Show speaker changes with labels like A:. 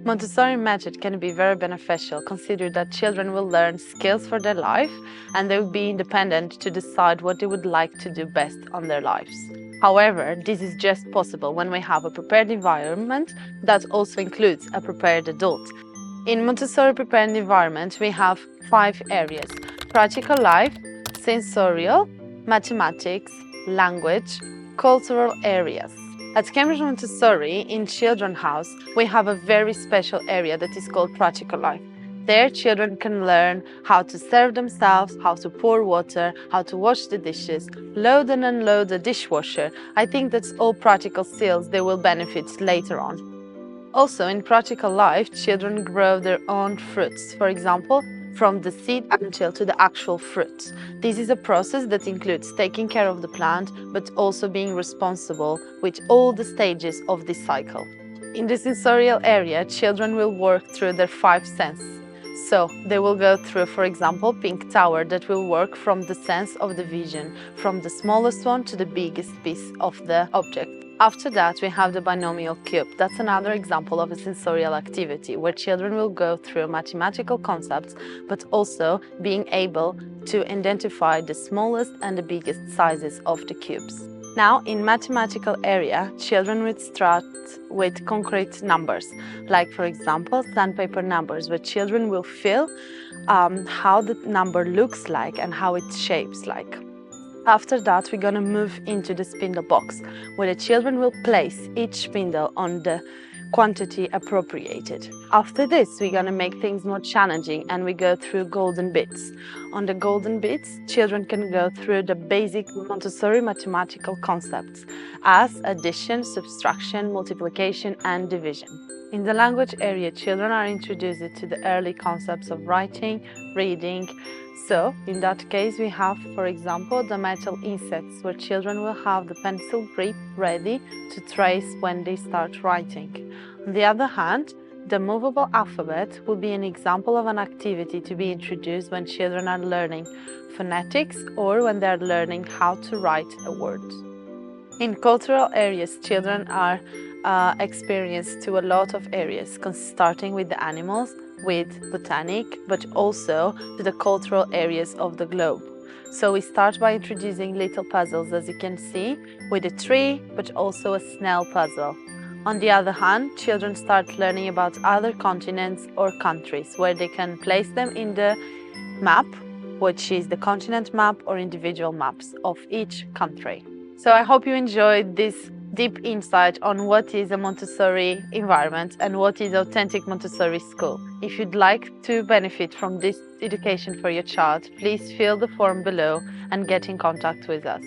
A: Montessori method can be very beneficial, considering that children will learn skills for their life and they will be independent to decide what they would like to do best on their lives. However, this is just possible when we have a prepared environment that also includes a prepared adult. In Montessori prepared environment, we have 5 areas: practical life, sensorial, mathematics, language, cultural areas. At Cambridge Montessori, in Children's House, we have a very special area that is called Practical Life. There, children can learn how to serve themselves, how to pour water, how to wash the dishes, load and unload the dishwasher. I think that's all practical skills they will benefit later on. Also, in Practical Life, children grow their own fruits. For example, from the seed until to the actual fruit. This is a process that includes taking care of the plant, but also being responsible with all the stages of this cycle. In the sensorial area, children will work through their 5 senses. So they will go through, for example, Pink Tower that will work from the sense of the vision, from the smallest one to the biggest piece of the object. After that, we have the binomial cube. That's another example of a sensorial activity where children will go through mathematical concepts, but also being able to identify the smallest and the biggest sizes of the cubes. Now, in mathematical area, children will start with concrete numbers, like, for example, sandpaper numbers, where children will feel how the number looks like and how it shapes like. After that, we're going to move into the spindle box, where the children will place each spindle on the quantity appropriated. After this, we're going to make things more challenging and we go through golden bits. On the golden bits, children can go through the basic Montessori mathematical concepts as addition, subtraction, multiplication, and division. In the language area, children are introduced to the early concepts of writing, reading. So, in that case, we have, for example, the metal insects, where children will have the pencil grip ready to trace when they start writing. On the other hand, the movable alphabet will be an example of an activity to be introduced when children are learning phonetics or when they are learning how to write a word. In cultural areas, children are experienced to a lot of areas, starting with the animals, with botanic, but also to the cultural areas of the globe. So we start by introducing little puzzles, as you can see, with a tree, but also a snail puzzle. On the other hand, children start learning about other continents or countries, where they can place them in the map, which is the continent map or individual maps of each country. So I hope you enjoyed this deep insight on what is a Montessori environment and what is authentic Montessori school. If you'd like to benefit from this education for your child, please fill the form below and get in contact with us.